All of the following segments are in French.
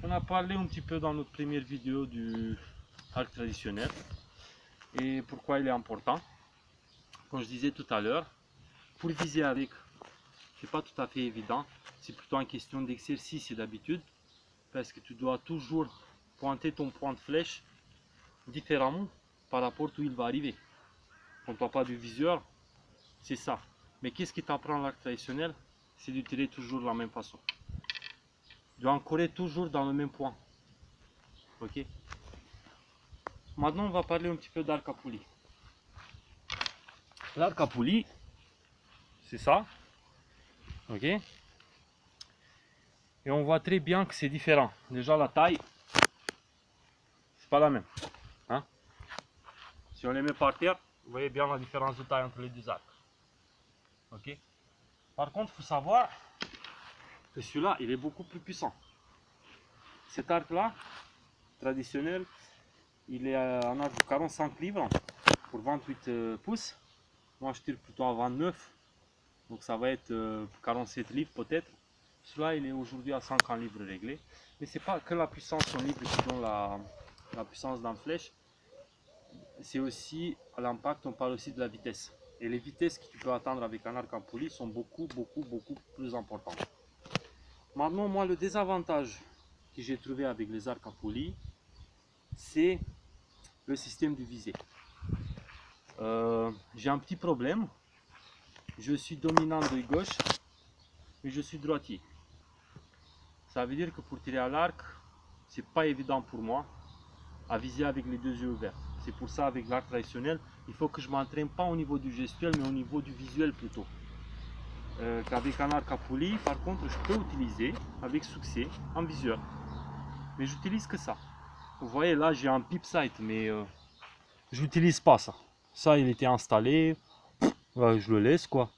On a parlé un petit peu dans notre première vidéo du arc traditionnel et pourquoi il est important. Comme je disais tout à l'heure, pour viser avec, c'est pas tout à fait évident, c'est plutôt une question d'exercice et d'habitude, parce que tu dois toujours pointer ton point de flèche différemment par rapport à où il va arriver. Quand tu n'as pas du viseur, c'est ça. Mais qu'est-ce qui t'apprend l'arc traditionnel? C'est de tirer toujours de la même façon. Tu dois ancorer toujours dans le même point. Ok. Maintenant, on va parler un petit peu d'arc à poulie. L'arc à poulie, c'est ça. Ok. Et on voit très bien que c'est différent. Déjà, la taille, c'est pas la même. Hein? Si on les met par terre, vous voyez bien la différence de taille entre les deux arcs. Ok. Par contre, il faut savoir que celui-là, il est beaucoup plus puissant. Cet arc-là, traditionnel, il est en arc de 45 livres pour 28 pouces. Moi, je tire plutôt à 29, donc ça va être 47 livres peut-être. Celui-là, il est aujourd'hui à 50 livres réglé. Mais c'est pas que la puissance en livres qui donne la puissance d'une flèche. C'est aussi à l'impact, on parle aussi de la vitesse. Et les vitesses que tu peux atteindre avec un arc en poulie sont beaucoup plus importantes. Maintenant, moi, le désavantage que j'ai trouvé avec les arcs en poulie, c'est le système de visée. J'ai un petit problème. Je suis dominant de gauche, mais je suis droitier. Ça veut dire que pour tirer à l'arc, c'est pas évident pour moi à viser avec les deux yeux ouverts. C'est pour ça, avec l'arc traditionnel, il faut que je m'entraîne pas au niveau du gestuel, mais au niveau du visuel plutôt. Qu'avec un arc à poulie, par contre, je peux utiliser avec succès un viseur. Mais j'utilise que ça. Vous voyez, là, j'ai un pip sight, mais je n'utilise pas ça. Ça, il était installé, je le laisse quoi.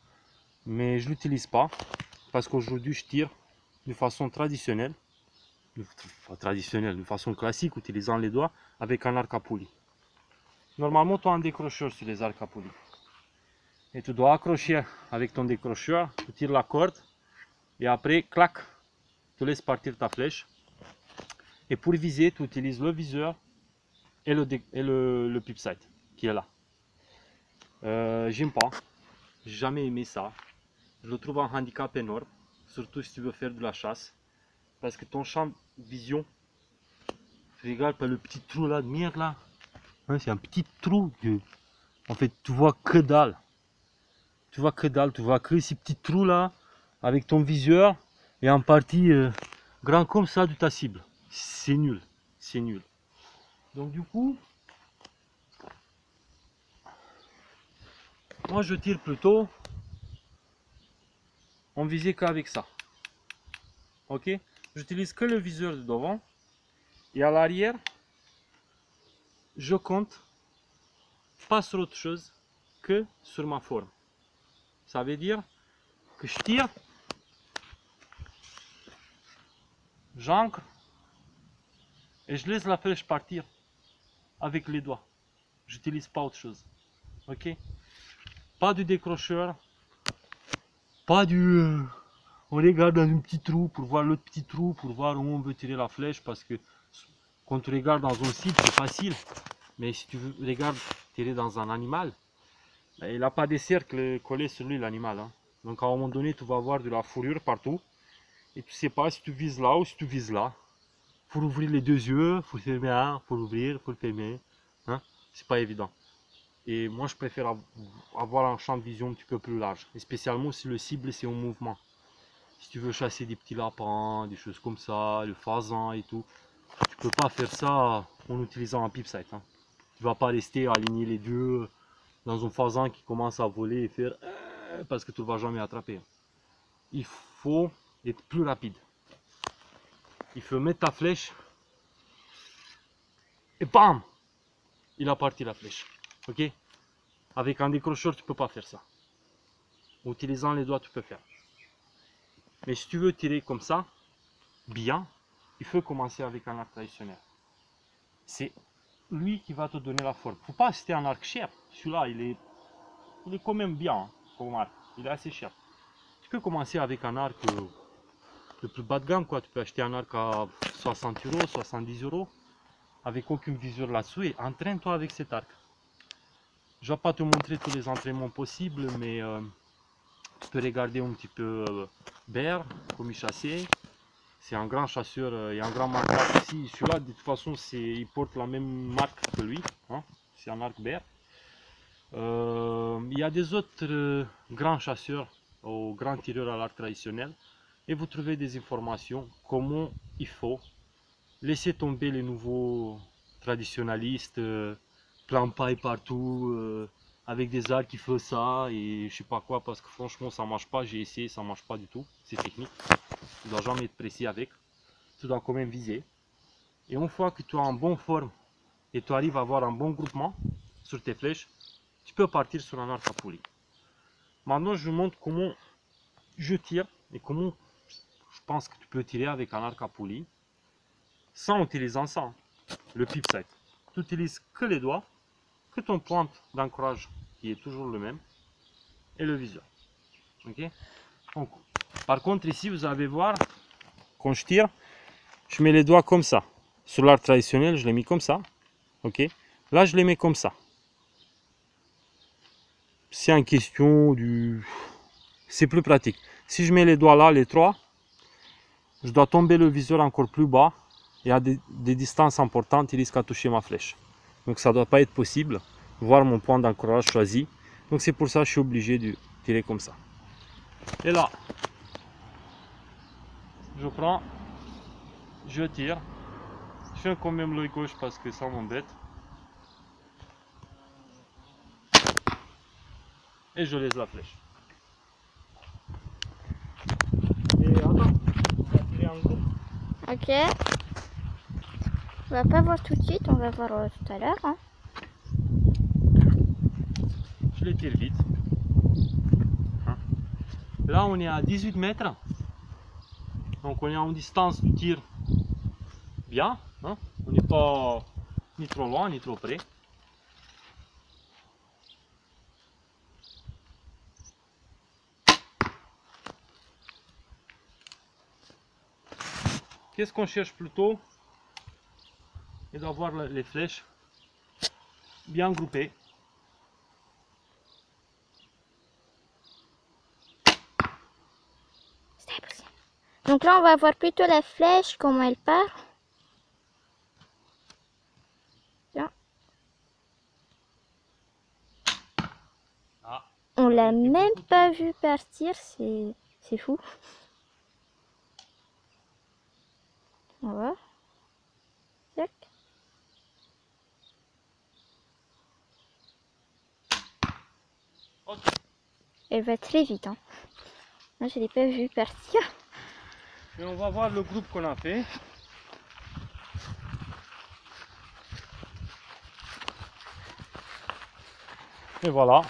Mais je l'utilise pas parce qu'aujourd'hui, je tire de façon traditionnelle, de façon classique, utilisant les doigts avec un arc à poulie. Normalement, tu as un décrocheur sur les arcs à poulie. Et tu dois accrocher avec ton décrocheur, tu tires la corde et après, clac, tu laisses partir ta flèche. Et pour viser, tu utilises le viseur et le pip sight qui est là. J'aime pas, j'ai jamais aimé ça. Je le trouve un handicap énorme, surtout si tu veux faire de la chasse. Parce que ton champ de vision, tu regardes par le petit trou là de merde là. Hein, c'est un petit trou. En fait, tu vois que dalle. Tu vois que dalle, tu vois que ces petits trous là avec ton viseur et en partie grand comme ça de ta cible. C'est nul, c'est nul. Donc du coup, moi je tire plutôt en visée qu'avec ça. Ok, j'utilise que le viseur de devant et à l'arrière, je compte pas sur autre chose que sur ma forme. Ça veut dire que je tire, j'ancre et je laisse la flèche partir avec les doigts. J'utilise pas autre chose. Ok? Pas du décrocheur, pas du on regarde dans un petit trou pour voir l'autre petit trou, pour voir où on veut tirer la flèche, parce que quand tu regardes dans un cible, c'est facile. Mais si tu regardes tirer dans un animal, ben, il n'a pas de cercle collé sur lui, l'animal. Hein. Donc à un moment donné, tu vas avoir de la fourrure partout. Et tu ne sais pas si tu vises là ou si tu vises là. Il faut ouvrir les deux yeux, il faut fermer un, il faut l'ouvrir, il faut le fermer. Hein? C'est pas évident. Et moi, je préfère avoir un champ de vision un petit peu plus large. Et spécialement si le cible, c'est en mouvement. Si tu veux chasser des petits lapins, des choses comme ça, le faisan et tout, tu peux pas faire ça en utilisant un pip sight. Hein. Tu vas pas rester aligner les deux dans un faisan qui commence à voler et faire parce que tu ne vas jamais attraper. Il faut être plus rapide. Il faut mettre ta flèche et bam, il a parti la flèche. Ok? Avec un décrocheur, tu peux pas faire ça. En utilisant les doigts, tu peux faire. Mais si tu veux tirer comme ça, bien, il faut commencer avec un arc traditionnel. C'est lui qui va te donner la forme. Faut pas acheter un arc cher. Celui-là, il est quand même bien hein, comme arc. Il est assez cher. Tu peux commencer avec un arc le plus bas de gamme, quoi. Tu peux acheter un arc à 60 euros, 70 euros, avec aucune visure là-dessous, et entraîne-toi avec cet arc. Je ne vais pas te montrer tous les entraînements possibles, mais tu peux regarder un petit peu Bear, comme il chassait. C'est un grand chasseur, il y a un grand marquage ici. Celui-là, de toute façon, il porte la même marque que lui. Hein. C'est un arc Bear. Il y a des autres grands chasseurs ou grands tireurs à l'arc traditionnel. Et vous trouvez des informations, comment il faut laisser tomber les nouveaux traditionnalistes, plein paille partout, avec des arcs qui font ça et je sais pas quoi, parce que franchement ça marche pas. J'ai essayé, ça marche pas du tout. C'est technique. Tu dois jamais être précis avec. Tu dois quand même viser. Et une fois que tu es en bonne forme et tu arrives à avoir un bon groupement sur tes flèches, tu peux partir sur un arc à poulie. Maintenant, je vous montre comment je tire et comment je pense que tu peux tirer avec un arc à poulie sans utiliser ça, le pip sight. Tu n'utilises que les doigts, que ton point d'ancrage qui est toujours le même et le viseur. Okay. Donc, par contre, ici, vous allez voir, quand je tire, je mets les doigts comme ça. Sur l'arc traditionnel, je les mets comme ça. Ok. Là, je les mets comme ça. C'est en question du... C'est plus pratique. Si je mets les doigts là, les trois, je dois tomber le viseur encore plus bas. Et à des distances importantes, il risque à toucher ma flèche. Donc ça ne doit pas être possible. Voir mon point d'ancrage choisi. Donc c'est pour ça que je suis obligé de tirer comme ça. Et là, je prends, je tire. Je fais quand même l'œil gauche parce que ça m'embête. Et je laisse la flèche. Et attends, on va tirer en groupe. Ok. On va pas voir tout de suite, on va voir tout à l'heure. Hein. Je les tire vite. Hein. Là, on est à 18 mètres. Donc, on est en distance du tir bien. Hein. On n'est pas ni trop loin, ni trop près. Qu'est-ce qu'on cherche plutôt? Et d'avoir les flèches bien groupées. Donc là, on va voir plutôt la flèche, comment elle part. Là. Ah, on l'a même pas vu partir, c'est fou. On va. Tac. ok. Elle va très vite. Hein. Moi, je l'ai pas vu partir. Et on va voir le groupe qu'on a fait. Et voilà.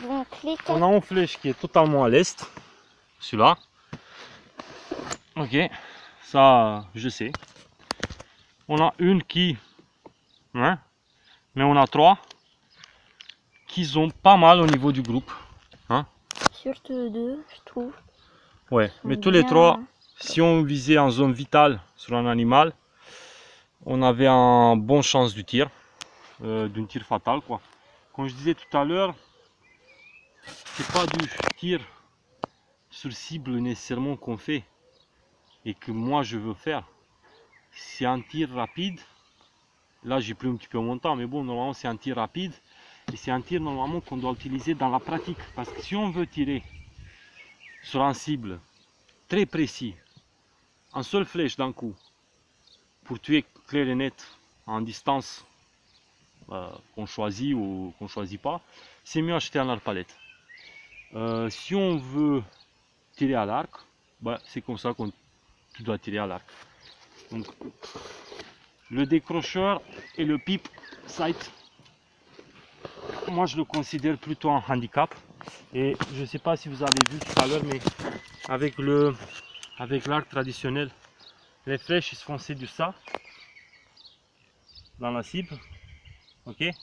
Donc, les On a une flèche qui est totalement à l'est. Celui-là. Ok. Ça, je sais. On a une qui... Hein, mais on a trois qui sont pas mal au niveau du groupe. Hein. Surtout deux, je trouve. Ouais, mais tous les trois, si on visait en zone vitale sur un animal, on avait un bon chance du tir, d'un tir fatal quoi. Comme je disais tout à l'heure, c'est pas du tir sur cible nécessairement qu'on fait et que moi je veux faire. C'est un tir rapide. Là j'ai pris un petit peu mon temps, mais bon, normalement c'est un tir rapide et c'est un tir normalement qu'on doit utiliser dans la pratique. Parce que si on veut tirer sur un cible très précis, en seule flèche d'un coup, pour tuer clair et net en distance qu'on choisit ou qu'on choisit pas, c'est mieux acheter un arbalète. Si on veut tirer à l'arc, bah, c'est comme ça que tu dois tirer à l'arc. Donc le décrocheur et le pip sight, moi je le considère plutôt un handicap. Et je ne sais pas si vous avez vu tout à l'heure, mais avec l'arc traditionnel, les flèches ils se font séduire ça dans la cible, ok, et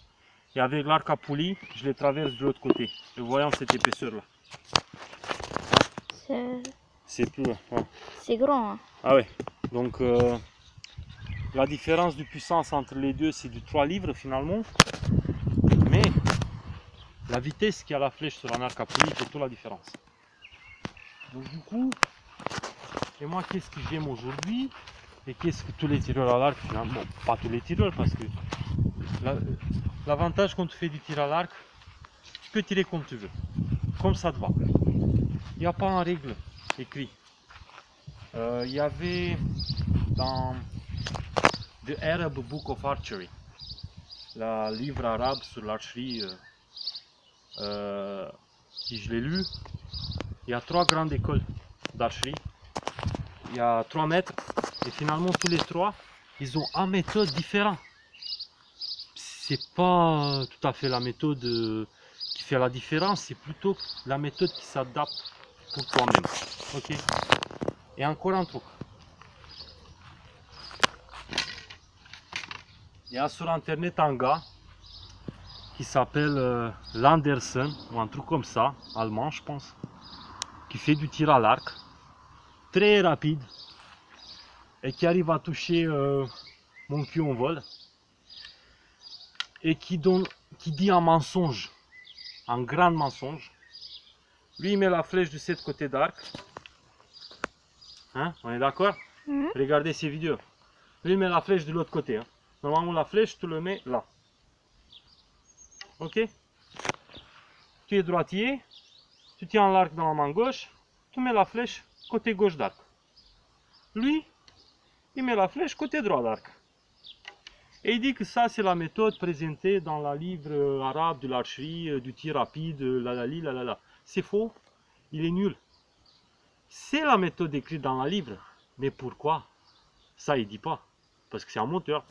avec l'arc à poulie je les traverse de l'autre côté, et voyons cette épaisseur là, C'est plus... ouais. C'est grand. Hein. Ah ouais. Donc la différence de puissance entre les deux, c'est du 3 livres finalement. Mais la vitesse qu'il y a la flèche sur un arc à poulie fait toute la différence. Donc du coup, et moi qu'est-ce que j'aime aujourd'hui et qu'est-ce que tous les tireurs à l'arc finalement, bon, pas tous les tireurs parce que l'avantage quand tu fais du tir à l'arc, tu peux tirer comme tu veux, comme ça te va. Il n'y a pas en règle écrit. Il y avait dans The Arab Book of Archery, le livre arabe sur l'archerie, qui je l'ai lu. Il y a 3 grandes écoles d'archerie. Il y a 3 maîtres et finalement tous les 3 ils ont une méthode différente. C'est pas tout à fait la méthode qui fait la différence, c'est plutôt la méthode qui s'adapte pour toi-même. Ok. Et encore un truc. Il y a sur internet un gars qui s'appelle Landerson ou un truc comme ça, allemand je pense, qui fait du tir à l'arc très rapide et qui arrive à toucher mon cul en vol et qui dit un mensonge, un grand mensonge. Lui il met la flèche de cette côté d'arc, hein, on est d'accord? Regardez ces vidéos. Lui il met la flèche de l'autre côté, hein. Normalement la flèche tu le mets là, ok? Tu es droitier, tu tiens l'arc dans la main gauche, tu mets la flèche côté gauche d'arc. Lui il met la flèche côté droit d'arc. Et il dit que ça c'est la méthode présentée dans le livre arabe de l'archerie, du tir rapide, la. C'est faux, il est nul. C'est la méthode écrite dans le livre, mais pourquoi? Ça il dit pas, parce que c'est un monteur.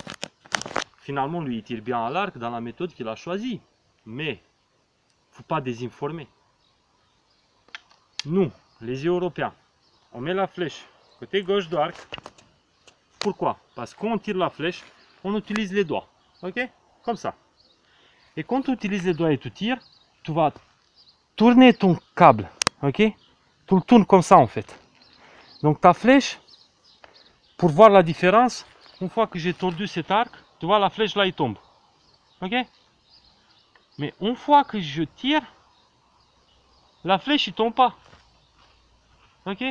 Finalement lui il tire bien à l'arc dans la méthode qu'il a choisie, mais faut pas désinformer. Nous, les Européens, on met la flèche côté gauche d'arc. Pourquoi? Parce qu'on tire la flèche, on utilise les doigts, ok? Comme ça. Et quand tu utilises les doigts et tu tires, tu vas tourner ton câble, ok? Tu le tournes comme ça en fait. Donc ta flèche, pour voir la différence, une fois que j'ai tordu cet arc, tu vois la flèche là il tombe, ok? Mais une fois que je tire, la flèche il tombe pas, ok?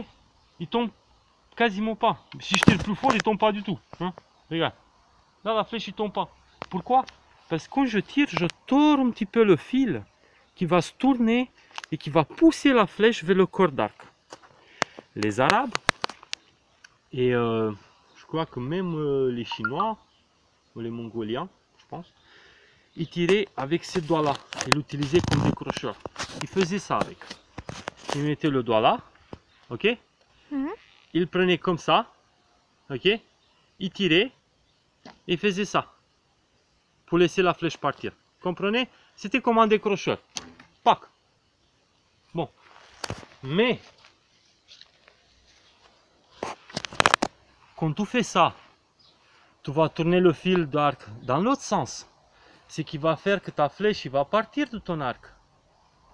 Il tombe quasiment pas. Si je tire plus fort, il tombe pas du tout, hein? Regarde. Là, la flèche, il tombe pas. Pourquoi? Parce que quand je tire, je tords un petit peu le fil qui va se tourner et qui va pousser la flèche vers le corps d'arc. Les Arabes, et je crois que même les Chinois, ou les Mongoliens, je pense, ils tiraient avec ces doigts-là. Ils l'utilisaient comme décrocheur. Ils faisaient ça avec. Ils mettaient le doigt là, ok? Ils prenaient comme ça, ok? Ils tiraient. Et faisait ça pour laisser la flèche partir. Comprenez? C'était comme un décrocheur. Pac. Bon. Mais quand tu fais ça, tu vas tourner le fil d'arc dans l'autre sens. Ce qui va faire que ta flèche il va partir de ton arc.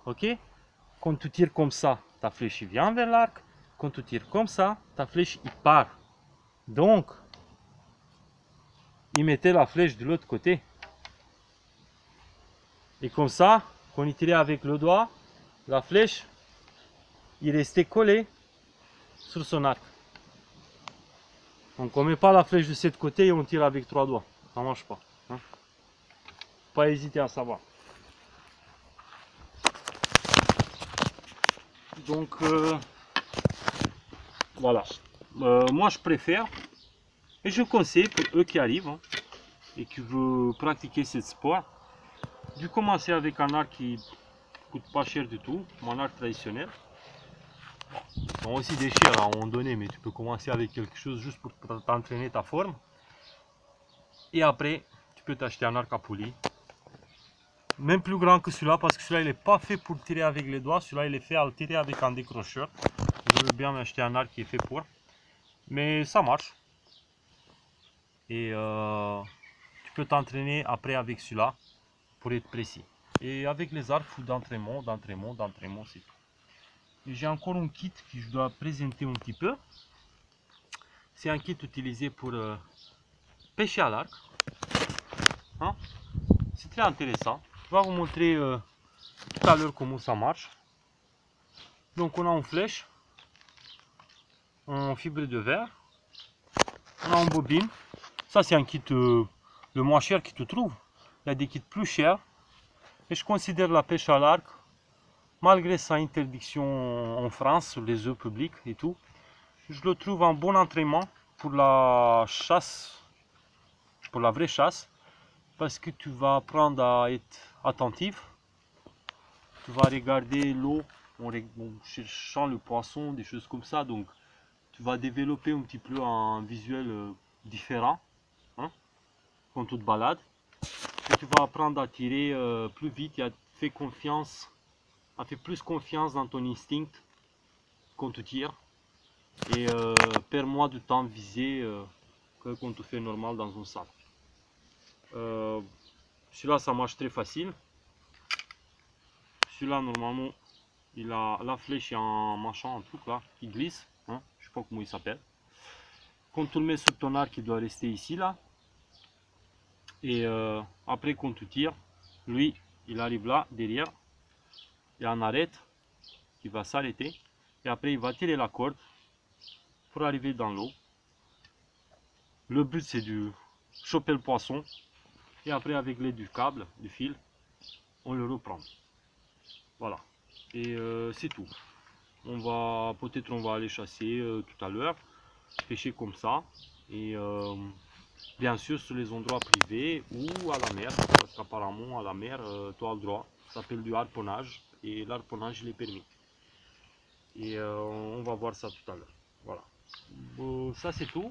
Ok? Quand tu tires comme ça, ta flèche il vient vers l'arc. Quand tu tires comme ça, ta flèche il part. Donc, il mettait la flèche de l'autre côté. Et comme ça, quand il tirait avec le doigt, la flèche, il restait collé sur son arc. Donc on ne met pas la flèche de cette côté et on tire avec 3 doigts. Ça ne marche pas. Hein. Pas hésiter à savoir. Donc voilà. Moi je préfère et je conseille pour eux qui arrivent hein, et qui veulent pratiquer ce sport, de commencer avec un arc qui coûte pas cher du tout, mon arc traditionnel. Ils sont aussi des chers à un moment donné, mais tu peux commencer avec quelque chose juste pour t'entraîner ta forme. Et après, tu peux t'acheter un arc à poulie. Même plus grand que celui-là, parce que celui-là il n'est pas fait pour tirer avec les doigts, celui-là il est fait à tirer avec un décrocheur. Je veux bien m'acheter un arc qui est fait pour. Mais ça marche. Et tu peux t'entraîner après avec celui-là pour être précis. Et avec les arcs, d'entraînement, c'est tout. Et j'ai encore un kit que je dois présenter un petit peu. C'est un kit utilisé pour pêcher à l'arc. Hein? C'est très intéressant. Je vais vous montrer tout à l'heure comment ça marche. Donc on a une flèche en fibre de verre. On a une bobine. Ça c'est un kit le moins cher que tu trouves. Il y a des kits plus chers. Et je considère la pêche à l'arc, malgré sa interdiction en France sur les eaux publiques et tout, je le trouve un bon entraînement pour la chasse, pour la vraie chasse, parce que tu vas apprendre à être attentif, tu vas regarder l'eau en cherchant le poisson, des choses comme ça, donc tu vas développer un petit peu un visuel différent, hein, quand tu te balades, et tu vas apprendre à tirer plus vite et à faire confiance, à faire plus confiance dans ton instinct quand tu tires, et perds moins de temps visé que quand tu fais normal dans un sac. Celui-là ça marche très facile. Celui-là normalement il a la flèche et un machin, un truc là qui glisse, hein, je sais pas comment il s'appelle. Quand tu le mets sur ton arc il doit rester ici là. Et après quand tu tires, lui il arrive là derrière, il y a un arête qui va s'arrêter et après il va tirer la corde pour arriver dans l'eau. Le but c'est de choper le poisson et après avec l'aide du câble, du fil, on le reprend. Voilà. Et c'est tout. Peut-être on va aller chasser tout à l'heure, pêcher comme ça. Et bien sûr sur les endroits privés ou à la mer, parce qu'apparemment à la mer, tu as le droit. Ça s'appelle du harponnage et l'harponnage il est permis. Et on va voir ça tout à l'heure. Voilà. Ça c'est tout.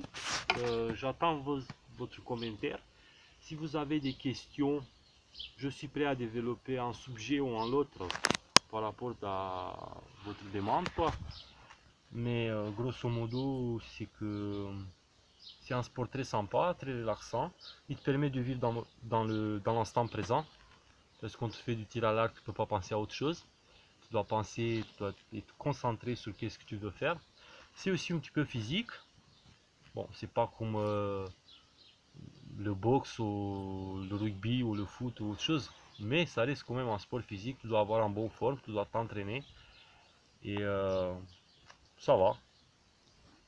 J'attends votre commentaire. Si vous avez des questions, je suis prêt à développer un sujet ou un autre par rapport à votre demande, quoi. Mais grosso modo, c'est que c'est un sport très sympa, très relaxant. Il te permet de vivre dans l'instant présent. Parce que quand tu fais du tir à l'arc, tu ne peux pas penser à autre chose. Tu dois penser, tu dois être concentré sur qu'est-ce que tu veux faire. C'est aussi un petit peu physique. Bon, c'est pas comme le boxe ou le rugby ou le foot ou autre chose. Mais ça reste quand même un sport physique. Tu dois avoir un bon forme, tu dois t'entraîner. Et ça va.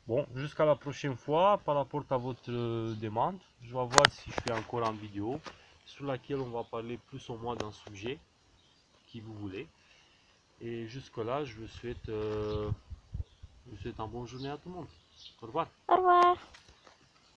Bon, jusqu'à la prochaine fois, par rapport à votre demande, je vais voir si je fais encore une vidéo sur laquelle on va parler plus ou moins d'un sujet qui vous voulez. Et jusque là, je vous souhaite une bonne journée à tout le monde. Au revoir. Au revoir.